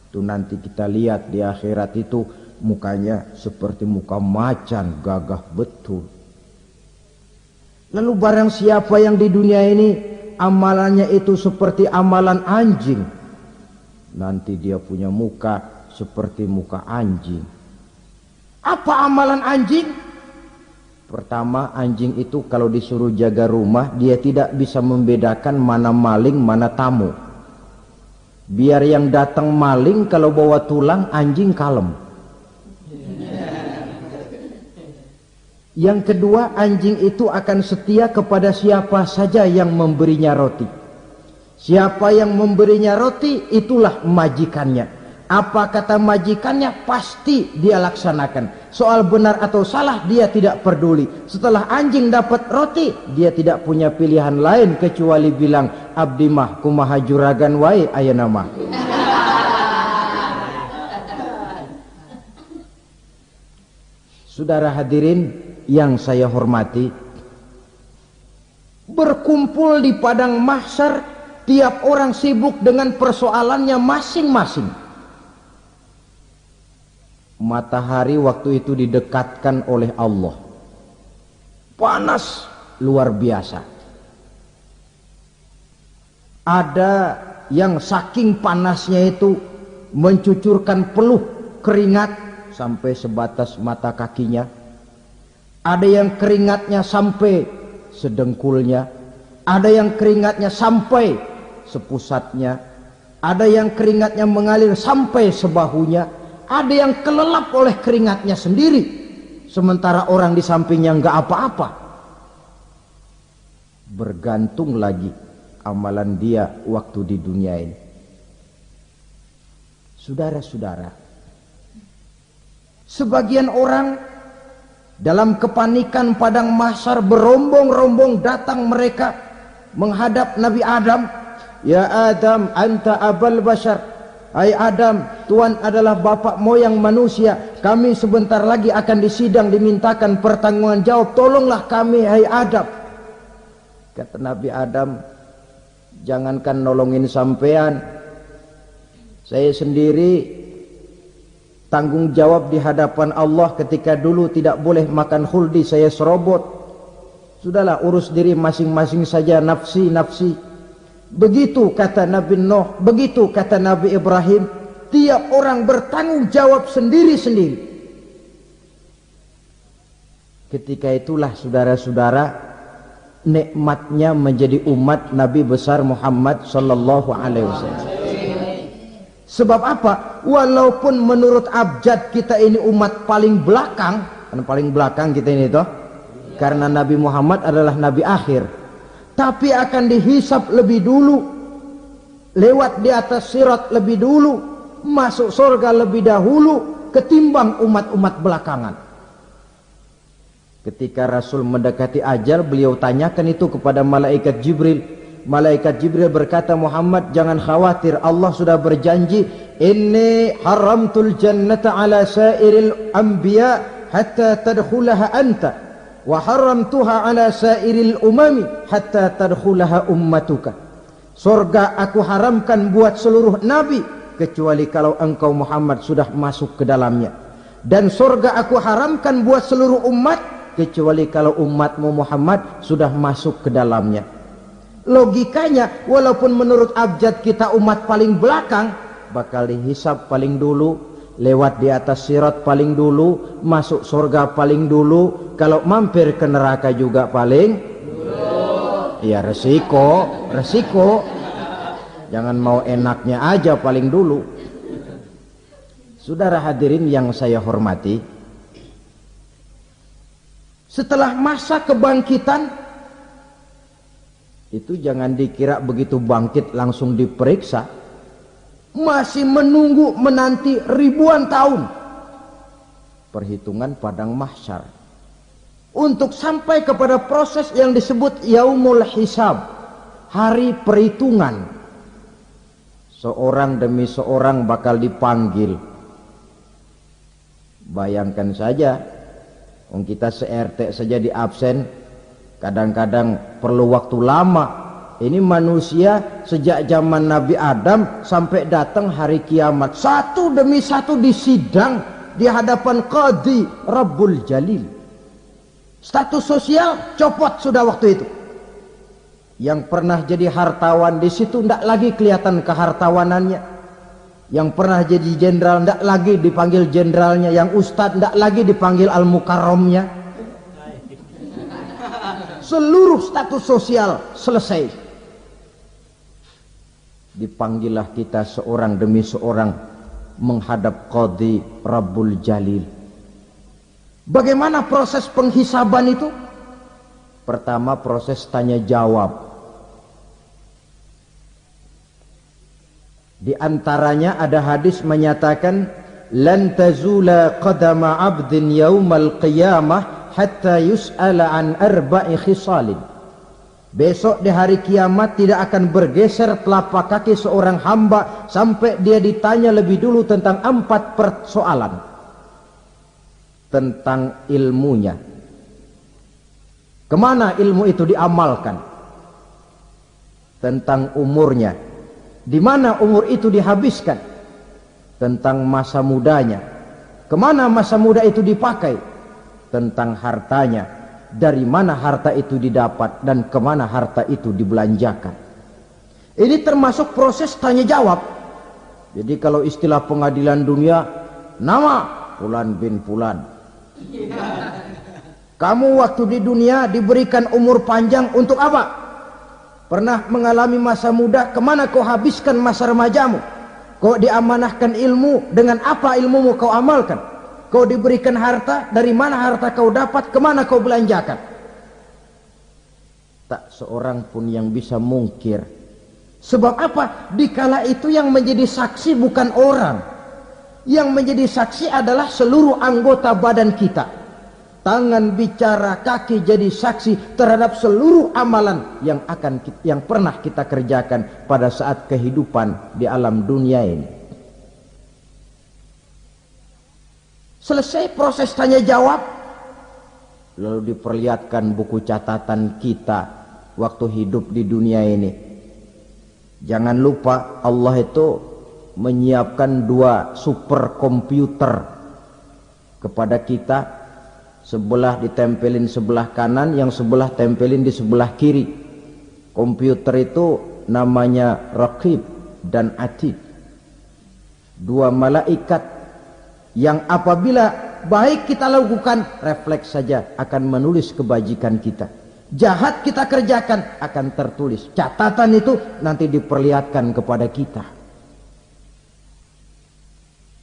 Itu nanti kita lihat di akhirat itu mukanya seperti muka macan, gagah betul. Lalu barang siapa yang di dunia ini amalannya itu seperti amalan anjing, nanti dia punya muka seperti muka anjing. Apa amalan anjing? Pertama, anjing itu kalau disuruh jaga rumah, dia tidak bisa membedakan mana maling, mana tamu. Biar yang datang maling, kalau bawa tulang, anjing kalem. Yang kedua, anjing itu akan setia kepada siapa saja yang memberinya roti. Siapa yang memberinya roti, itulah majikannya. Apa kata majikannya pasti dia laksanakan. Soal benar atau salah dia tidak peduli. Setelah anjing dapat roti, dia tidak punya pilihan lain kecuali bilang, abdi mah kumaha juragan wae ayeuna mah. Saudara hadirin yang saya hormati, berkumpul di padang mahsyar, tiap orang sibuk dengan persoalannya masing-masing. Matahari waktu itu didekatkan oleh Allah, panas luar biasa. Ada yang saking panasnya itu mencucurkan peluh keringat sampai sebatas mata kakinya. Ada yang keringatnya sampai sedengkulnya, ada yang keringatnya sampai sepusatnya, ada yang keringatnya mengalir sampai sebahunya. Ada yang kelelap oleh keringatnya sendiri, sementara orang di sampingnya nggak apa-apa. Bergantung lagi amalan dia waktu di dunia ini. Saudara-saudara, sebagian orang dalam kepanikan padang mahsyar berombong-rombong datang mereka menghadap Nabi Adam. Ya Adam, anta abal bashar. Hai Adam, Tuhan adalah bapak moyang manusia. Kami sebentar lagi akan disidang, dimintakan pertanggungan jawab. Tolonglah kami, hai Adam. Kata Nabi Adam, jangankan nolongin sampean, saya sendiri tanggung jawab di hadapan Allah. Ketika dulu tidak boleh makan khuldi, saya serobot. Sudahlah, urus diri masing-masing saja, nafsi. Begitu kata Nabi Nuh, begitu kata Nabi Ibrahim. Tiap orang bertanggung jawab sendiri-sendiri. Ketika itulah saudara-saudara, nikmatnya menjadi umat Nabi besar Muhammad sallallahu alaihi wasallam. Sebab apa? Walaupun menurut abjad kita ini umat paling belakang, karena paling belakang kita ini toh, karena Nabi Muhammad adalah Nabi akhir, tapi akan dihisap lebih dulu, lewat di atas sirat lebih dulu, masuk surga lebih dahulu ketimbang umat-umat belakangan. Ketika Rasul mendekati ajal, beliau tanyakan itu kepada malaikat Jibril. Malaikat Jibril berkata, Muhammad jangan khawatir, Allah sudah berjanji, inni haramtul jannata ala sairil anbiya hatta tadkhulaha anta, wa haramtuha ala sairil umami hatta tadkhulaha ummatuka. Surga aku haramkan buat seluruh nabi kecuali kalau engkau Muhammad sudah masuk ke dalamnya, dan surga aku haramkan buat seluruh umat kecuali kalau umatmu Muhammad sudah masuk ke dalamnya. Logikanya, walaupun menurut abjad kita umat paling belakang, bakal dihisap paling dulu, lewat di atas sirat paling dulu, masuk surga paling dulu, kalau mampir ke neraka juga paling dulu. Ya resiko. Jangan mau enaknya aja paling dulu. Saudara hadirin yang saya hormati, setelah masa kebangkitan itu jangan dikira begitu bangkit langsung diperiksa. Masih menunggu menanti ribuan tahun perhitungan padang mahsyar untuk sampai kepada proses yang disebut yaumul hisab, hari perhitungan. Seorang demi seorang bakal dipanggil. Bayangkan saja, kita se-RT saja di absen, kadang-kadang perlu waktu lama. Ini manusia sejak zaman Nabi Adam sampai datang hari kiamat, satu demi satu disidang di hadapan Qadhi Rabbul Jalil. Status sosial copot sudah waktu itu. Yang pernah jadi hartawan di situ tidak lagi kelihatan kehartawanannya. Yang pernah jadi jenderal tidak lagi dipanggil jenderalnya. Yang ustadz tidak lagi dipanggil al-mukarramnya. Seluruh status sosial selesai. Dipanggillah kita seorang demi seorang menghadap Qadhi Rabbul Jalil. Bagaimana proses penghisaban itu? Pertama, proses tanya jawab. Di antaranya ada hadis menyatakan lan tazula qadama 'abdin yaumal qiyamah hatta yus'ala an arba'i khisalin. Besok di hari kiamat tidak akan bergeser telapak kaki seorang hamba sampai dia ditanya lebih dulu tentang 4 persoalan. Tentang ilmunya. Kemana ilmu itu diamalkan? Tentang umurnya. Di mana umur itu dihabiskan? Tentang masa mudanya. Kemana masa muda itu dipakai? Tentang hartanya. Dari mana harta itu didapat dan kemana harta itu dibelanjakan. Ini termasuk proses tanya jawab. Jadi kalau istilah pengadilan dunia, nama Fulan bin Fulan. Kamu waktu di dunia diberikan umur panjang untuk apa? Pernah mengalami masa muda, kemana kau habiskan masa remajamu? Kau diamanahkan ilmu, dengan apa ilmumu kau amalkan? Kau diberikan harta, dari mana harta kau dapat, kemana kau belanjakan? Tak seorang pun yang bisa mungkir. Sebab apa? Dikala itu yang menjadi saksi bukan orang. Yang menjadi saksi adalah seluruh anggota badan kita. Tangan bicara, kaki jadi saksi terhadap seluruh amalan yang pernah kita kerjakan pada saat kehidupan di alam dunia ini. Selesai proses tanya jawab, lalu diperlihatkan buku catatan kita waktu hidup di dunia ini. Jangan lupa Allah itu menyiapkan 2 superkomputer kepada kita. Sebelah ditempelin sebelah kanan, yang sebelah tempelin di sebelah kiri. Komputer itu namanya Raqib dan Atid. 2 malaikat yang apabila baik kita lakukan, refleks saja akan menulis kebajikan kita. Jahat kita kerjakan, akan tertulis. Catatan itu nanti diperlihatkan kepada kita.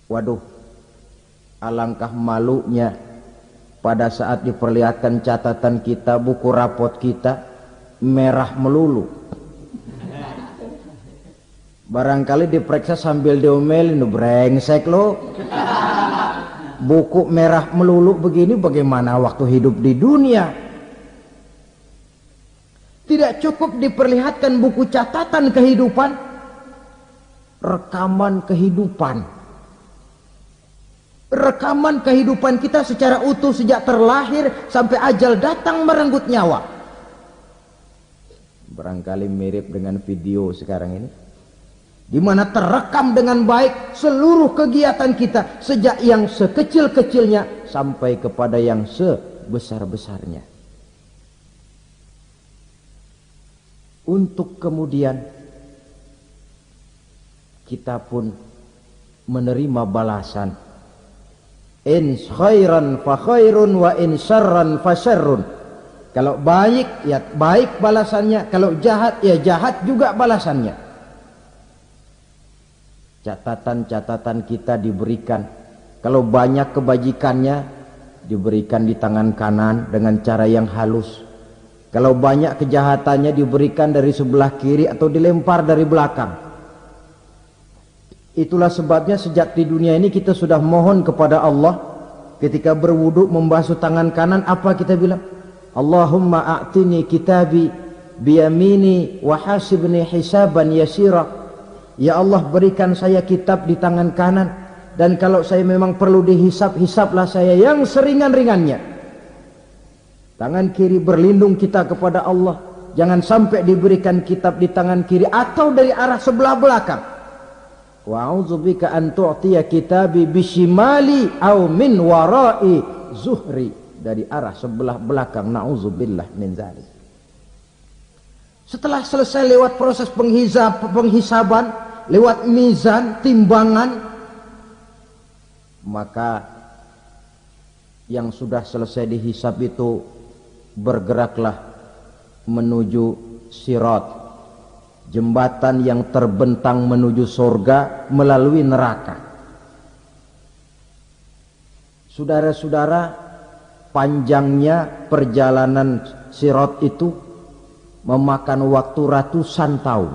Waduh, alangkah malunya pada saat diperlihatkan catatan kita, buku rapot kita merah melulu. Barangkali diperiksa sambil diomelin, brengsek lo. Buku merah melulu begini, bagaimana waktu hidup di dunia? Tidak cukup diperlihatkan buku catatan kehidupan, rekaman kehidupan. Rekaman kehidupan kita secara utuh sejak terlahir sampai ajal datang merenggut nyawa. Barangkali mirip dengan video sekarang ini, di mana terekam dengan baik seluruh kegiatan kita sejak yang sekecil-kecilnya sampai kepada yang sebesar-besarnya. Untuk kemudian kita pun menerima balasan. In khairan fa khairun wa in syarran fa syarrun. Kalau baik ya baik balasannya, kalau jahat ya jahat juga balasannya. Catatan-catatan kita diberikan. Kalau banyak kebajikannya diberikan di tangan kanan dengan cara yang halus. Kalau banyak kejahatannya diberikan dari sebelah kiri atau dilempar dari belakang. Itulah sebabnya sejak di dunia ini kita sudah mohon kepada Allah. Ketika berwudu membasuh tangan kanan, apa kita bilang? Allahumma a'tini kitabi biyamini wa hasibni hisaban yasira. Ya Allah, berikan saya kitab di tangan kanan, dan kalau saya memang perlu dihisap, hisaplah saya yang seringan-ringannya. Tangan kiri berlindung kita kepada Allah, jangan sampai diberikan kitab di tangan kiri atau dari arah sebelah belakang. Wa a'udzubika an tu'tiya kitabi bishimali aw min wara'i zuhri, dari arah sebelah belakang. Na'udzubillah min dzalik. Setelah selesai lewat proses penghisaban, lewat mizan, timbangan, maka yang sudah selesai dihisab itu bergeraklah menuju sirat, jembatan yang terbentang menuju surga melalui neraka. Saudara-saudara, panjangnya perjalanan sirat itu memakan waktu ratusan tahun.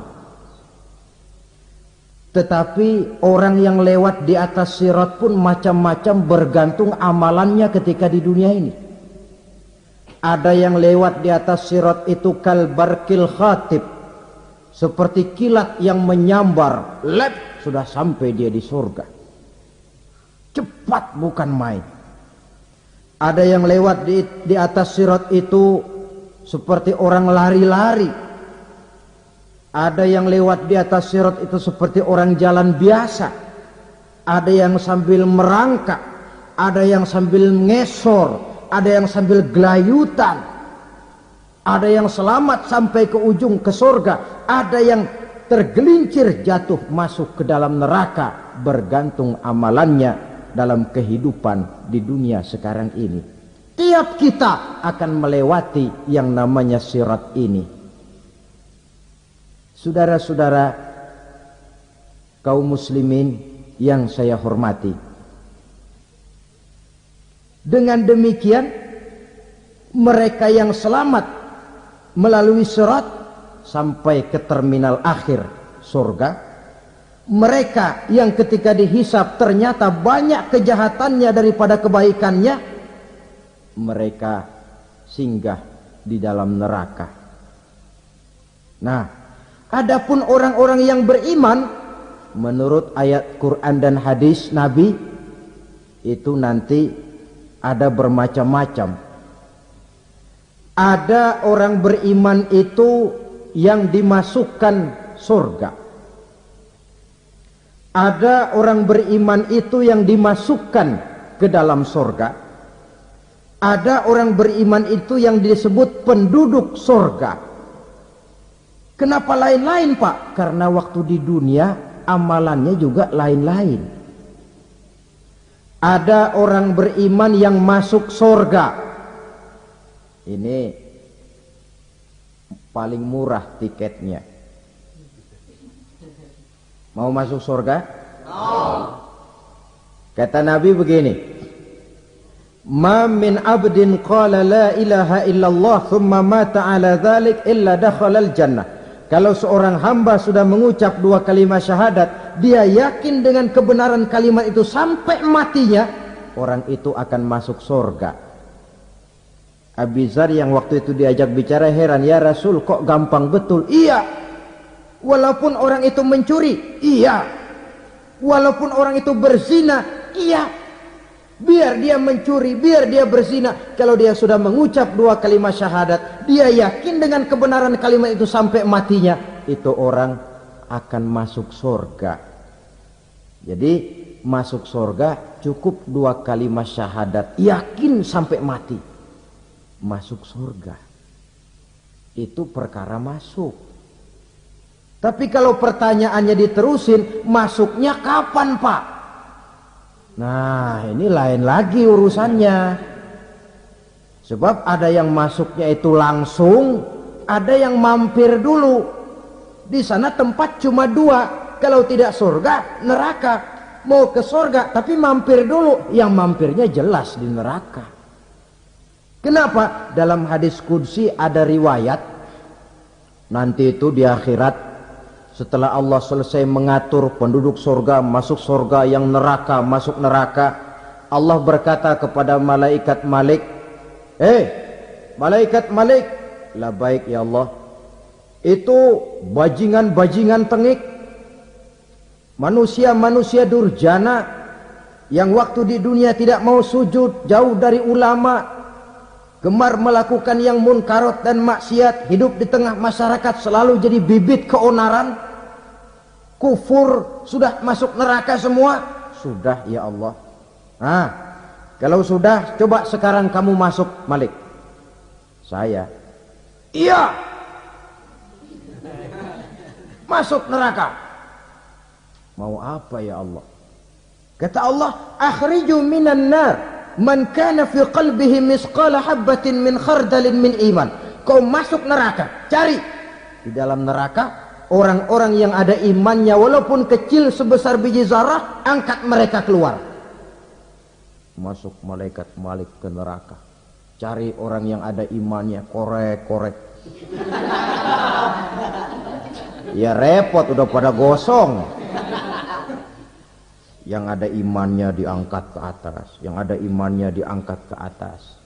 Tetapi orang yang lewat di atas sirat pun macam-macam, bergantung amalannya ketika di dunia ini. Ada yang lewat di atas sirat itu kal barqil khatib, seperti kilat yang menyambar, lep, sudah sampai dia di surga. Cepat bukan main. Ada yang lewat di atas sirat itu seperti orang lari-lari. Ada yang lewat di atas sirat itu seperti orang jalan biasa. Ada yang sambil merangkak, ada yang sambil ngesor, ada yang sambil gelayutan. Ada yang selamat sampai ke ujung ke surga, ada yang tergelincir jatuh masuk ke dalam neraka, bergantung amalannya dalam kehidupan di dunia sekarang ini. Tiap kita akan melewati yang namanya sirat ini. Saudara-saudara kaum muslimin yang saya hormati, dengan demikian mereka yang selamat melalui sirat sampai ke terminal akhir surga, mereka yang ketika dihisab ternyata banyak kejahatannya daripada kebaikannya, mereka singgah di dalam neraka. Nah, adapun orang-orang yang beriman menurut ayat Quran dan hadis Nabi itu nanti ada bermacam-macam. Ada orang beriman itu yang dimasukkan surga. Ada orang beriman itu yang dimasukkan ke dalam surga. Ada orang beriman itu yang disebut penduduk surga. Kenapa lain-lain, Pak? Karena waktu di dunia amalannya juga lain-lain. Ada orang beriman yang masuk surga. Ini paling murah tiketnya. Mau masuk surga? Kata Nabi begini, ma min abdin qala la ilaha illallah thumma mata ala dhalik illa dakhala al-jannah. Kalau seorang hamba sudah mengucap dua kalimat syahadat, dia yakin dengan kebenaran kalimat itu sampai matinya, orang itu akan masuk surga. Abi Dzar yang waktu itu diajak bicara heran, ya Rasul kok gampang betul? Iya. Walaupun orang itu mencuri, iya. Walaupun orang itu berzina, iya. Biar dia mencuri, biar dia berzina, kalau dia sudah mengucap dua kalimat syahadat, dia yakin dengan kebenaran kalimat itu sampai matinya, itu orang akan masuk surga. Jadi masuk surga cukup dua kalimat syahadat, yakin sampai mati, masuk surga. Itu perkara masuk. Tapi kalau pertanyaannya diterusin, masuknya kapan, Pak? Nah, ini lain lagi urusannya. Sebab ada yang masuknya itu langsung, ada yang mampir dulu. Di sana tempat cuma dua, kalau tidak surga, neraka. Mau ke surga tapi mampir dulu, yang mampirnya jelas di neraka. Kenapa? Dalam hadis qudsi ada riwayat, nanti itu di akhirat, setelah Allah selesai mengatur penduduk surga masuk surga, yang neraka masuk neraka, Allah berkata kepada malaikat Malik, malaikat Malik, labaik ya Allah, itu bajingan-bajingan tengik, manusia-manusia durjana yang waktu di dunia tidak mau sujud, jauh dari ulama, gemar melakukan yang munkarat dan maksiat, hidup di tengah masyarakat selalu jadi bibit keonaran, kufur, sudah masuk neraka semua. Sudah ya Allah. Nah, kalau sudah, coba sekarang kamu masuk, Malik. Saya, iya, masuk neraka. Mau apa ya Allah? Kata Allah, akhriju minan nar man kana fi qalbihi misqala habbatin min khardalin min iman. Kau masuk neraka, cari di dalam neraka orang-orang yang ada imannya walaupun kecil sebesar biji zarah, angkat mereka keluar. Masuk malaikat Malik ke neraka, cari orang yang ada imannya, korek-korek. Ya repot, udah pada gosong. Yang ada imannya diangkat ke atas, yang ada imannya diangkat ke atas.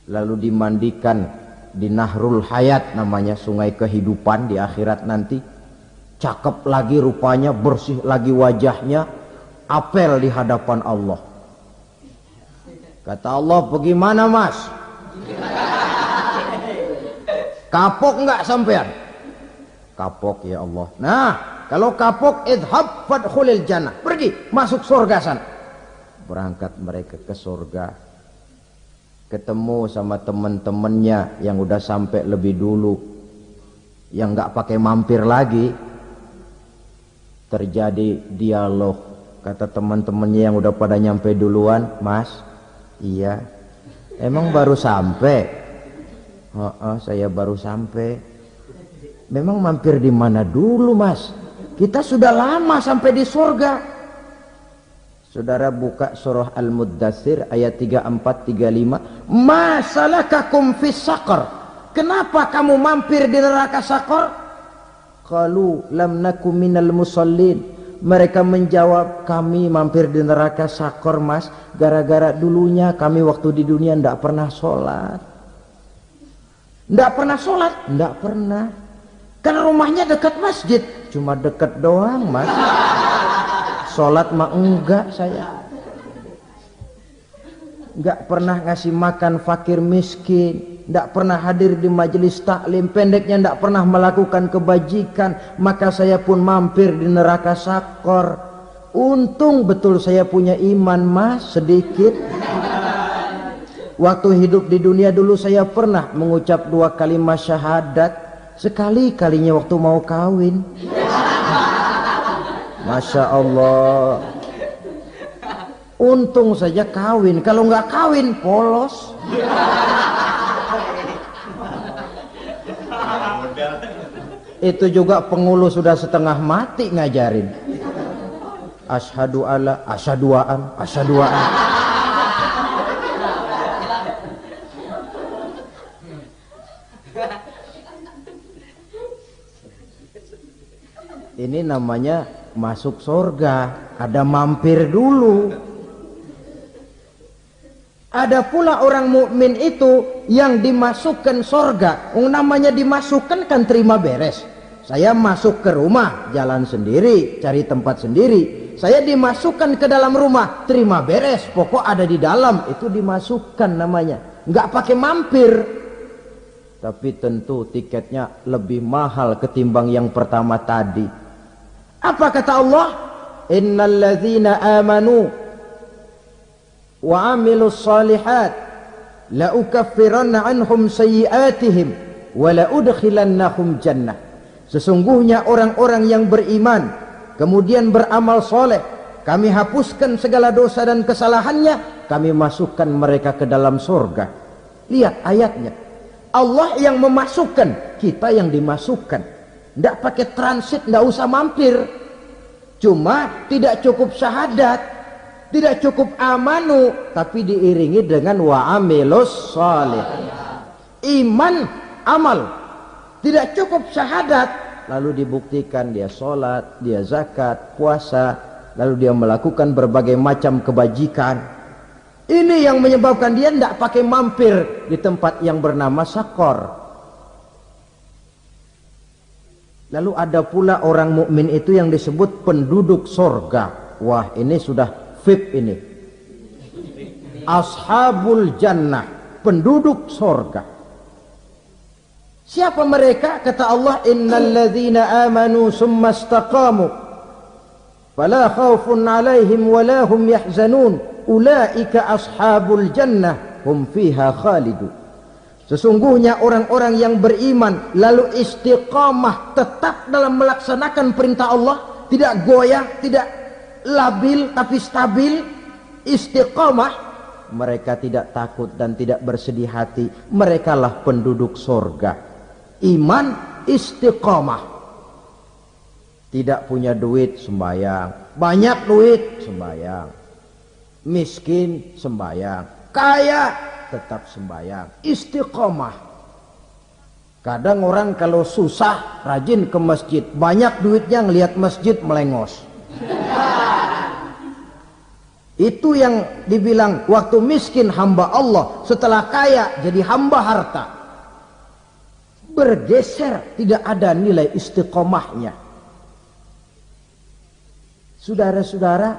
Lalu dimandikan di Nahrul Hayat, namanya sungai kehidupan di akhirat nanti. Cakep lagi rupanya, bersih lagi wajahnya, apel di hadapan Allah. Kata Allah, bagaimana mas? Kapok enggak sampean? Kapok ya Allah. Nah, kalau kapok, idhab fadkhulil jannah. Pergi, masuk surga sana. Berangkat mereka ke surga. Ketemu sama teman-temannya yang udah sampai lebih dulu. Yang enggak pakai mampir lagi. Terjadi dialog. Kata teman-temannya yang udah pada nyampe duluan, mas, iya. Emang baru sampai? Oh, saya baru sampai. Memang mampir di mana dulu mas? Kita sudah lama sampai di surga. Saudara buka surah Al-Muddatsir ayat 34-35. Ma salakakum fis saqar? Kenapa kamu mampir di neraka Saqar? Qalu lam nakum minal musallin. Mereka menjawab, kami mampir di neraka Saqar mas, gara-gara dulunya kami waktu di dunia ndak pernah sholat. Ndak pernah sholat? Ndak pernah. Kan rumahnya dekat masjid, cuma dekat doang mas. Sholat mah enggak saya. Enggak pernah ngasih makan fakir miskin, enggak pernah hadir di majelis taklim, pendeknya enggak pernah melakukan kebajikan. Maka saya pun mampir di neraka Saqar. Untung betul saya punya iman mas, sedikit. Waktu hidup di dunia dulu saya pernah mengucap 2 kalimat syahadat. Sekali-kalinya waktu mau kawin. Masya Allah. Untung saja kawin. Kalau nggak kawin polos. Itu juga pengulu sudah setengah mati ngajarin. Asyhadu alla, asyaduaan, asyaduaan. Ini namanya masuk surga, ada mampir dulu. Ada pula orang mukmin itu yang dimasukkan surga. Namanya dimasukkan kan terima beres. Saya masuk ke rumah, jalan sendiri, cari tempat sendiri. Saya dimasukkan ke dalam rumah, terima beres, pokok ada di dalam, itu dimasukkan namanya. Nggak pakai mampir. Tapi tentu tiketnya lebih mahal ketimbang yang pertama tadi. Apa kata Allah? Innal ladzina amanu wa amilus salihat la ukaffiranna anhum sayyi'atihim wa la udkhilannahum jannah. Sesungguhnya orang-orang yang beriman kemudian beramal soleh, kami hapuskan segala dosa dan kesalahannya, kami masukkan mereka ke dalam surga. Lihat ayatnya. Allah yang memasukkan, kita yang dimasukkan. Tidak pakai transit, tidak usah mampir. Cuma tidak cukup syahadat, tidak cukup amanu, tapi diiringi dengan wa'amilus salih. Iman, amal. Tidak cukup syahadat, lalu dibuktikan dia sholat, dia zakat, puasa, lalu dia melakukan berbagai macam kebajikan. Ini yang menyebabkan dia tidak pakai mampir di tempat yang bernama Saqar. Lalu ada pula orang mukmin itu yang disebut penduduk surga. Wah, ini sudah VIP ini. Ashabul jannah, penduduk surga. Siapa mereka? Kata Allah, innal ladzina amanu summa istaqamu fala khaufun 'alaihim wala hum yahzanun ulaika ashabul jannah hum fiha khalidun. Sesungguhnya orang-orang yang beriman lalu istiqamah, tetap dalam melaksanakan perintah Allah, tidak goyah, tidak labil tapi stabil, istiqamah, mereka tidak takut dan tidak bersedih hati. Merekalah penduduk surga. Iman, istiqamah. Tidak punya duit, sembahyang. Banyak duit, sembahyang. Miskin, sembahyang. Kaya, tetap sembahyang. Istiqomah. Kadang orang kalau susah rajin ke masjid, banyak duitnya ngelihat masjid melengos. Itu yang dibilang waktu miskin hamba Allah, setelah kaya jadi hamba harta. Bergeser, tidak ada nilai istiqomahnya. Saudara-saudara,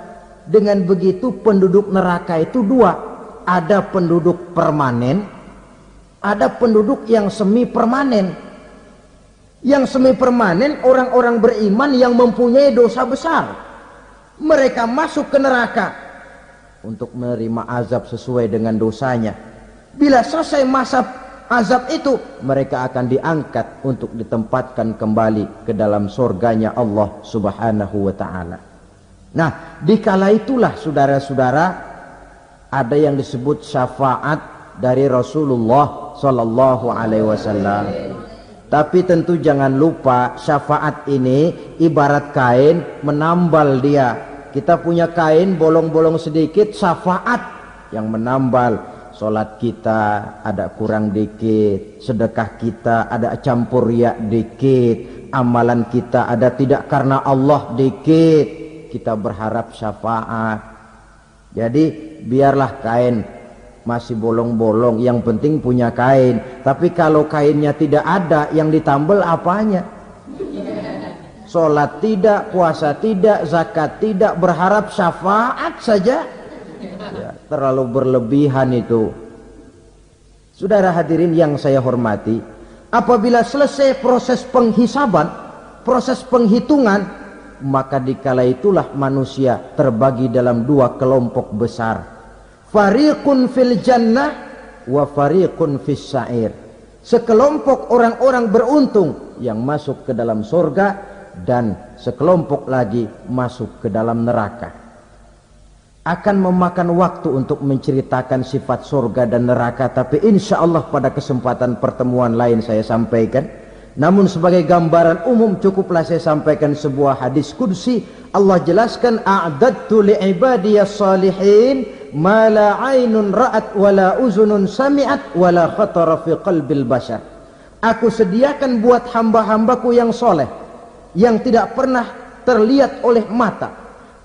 dengan begitu penduduk neraka itu dua. Ada penduduk permanen, ada penduduk yang semi permanen. Yang semi permanen orang-orang beriman yang mempunyai dosa besar. Mereka masuk ke neraka untuk menerima azab sesuai dengan dosanya. Bila selesai masa azab itu, mereka akan diangkat untuk ditempatkan kembali ke dalam surganya Allah Subhanahu wa ta'ala. Nah, dikala itulah saudara-saudara, ada yang disebut syafaat dari Rasulullah sallallahu alaihi wasallam. Tapi tentu jangan lupa, syafaat ini ibarat kain menambal dia. Kita punya kain bolong-bolong sedikit, syafaat yang menambal. Salat kita ada kurang dikit, sedekah kita ada campur riya dikit, amalan kita ada tidak karena Allah dikit, kita berharap syafaat. Jadi biarlah kain masih bolong-bolong, yang penting punya kain. Tapi kalau kainnya tidak ada, yang ditambal apanya? Salat tidak, puasa tidak, zakat tidak, berharap syafaat saja. Ya, terlalu berlebihan itu. Saudara hadirin yang saya hormati, apabila selesai proses penghisaban, proses penghitungan, maka dikala itulah manusia terbagi dalam dua kelompok besar. Fariqun fil jannah wa fariqun fis sa'ir. Sekelompok orang-orang beruntung yang masuk ke dalam surga, dan sekelompok lagi masuk ke dalam neraka. Akan memakan waktu untuk menceritakan sifat surga dan neraka, tapi insya Allah pada kesempatan pertemuan lain saya sampaikan. Namun sebagai gambaran umum cukuplah saya sampaikan sebuah hadis qudsi. Allah jelaskan, a'dadtu li'ibadiyas salihin ma la aynun ra'at wa la uzunun sami'at wa la khatara fi qalbil bashar. Aku sediakan buat hamba-hambaku yang soleh, yang tidak pernah terlihat oleh mata,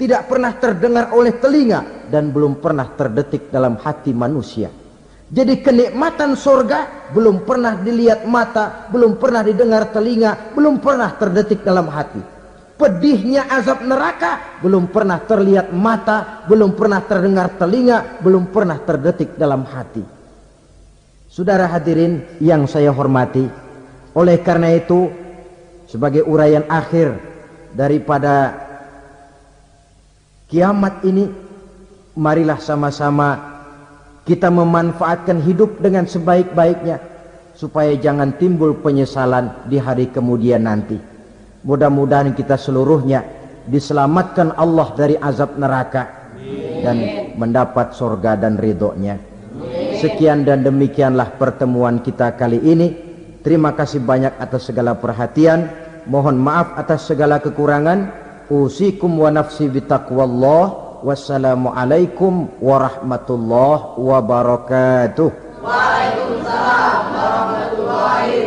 tidak pernah terdengar oleh telinga, dan belum pernah terdetik dalam hati manusia. Jadi kenikmatan surga belum pernah dilihat mata, belum pernah didengar telinga, belum pernah terdetik dalam hati. Pedihnya azab neraka belum pernah terlihat mata, belum pernah terdengar telinga, belum pernah terdetik dalam hati. Saudara hadirin yang saya hormati, oleh karena itu sebagai uraian akhir daripada kiamat ini, marilah sama-sama kita memanfaatkan hidup dengan sebaik-baiknya, supaya jangan timbul penyesalan di hari kemudian nanti. Mudah-mudahan kita seluruhnya diselamatkan Allah dari azab neraka dan mendapat surga dan ridhonya. Sekian dan demikianlah pertemuan kita kali ini. Terima kasih banyak atas segala perhatian. Mohon maaf atas segala kekurangan. Usikum wa nafsi bitaqwallah. Wassalamualaikum warahmatullahi wabarakatuh.
Waalaikumsalam warahmatullahi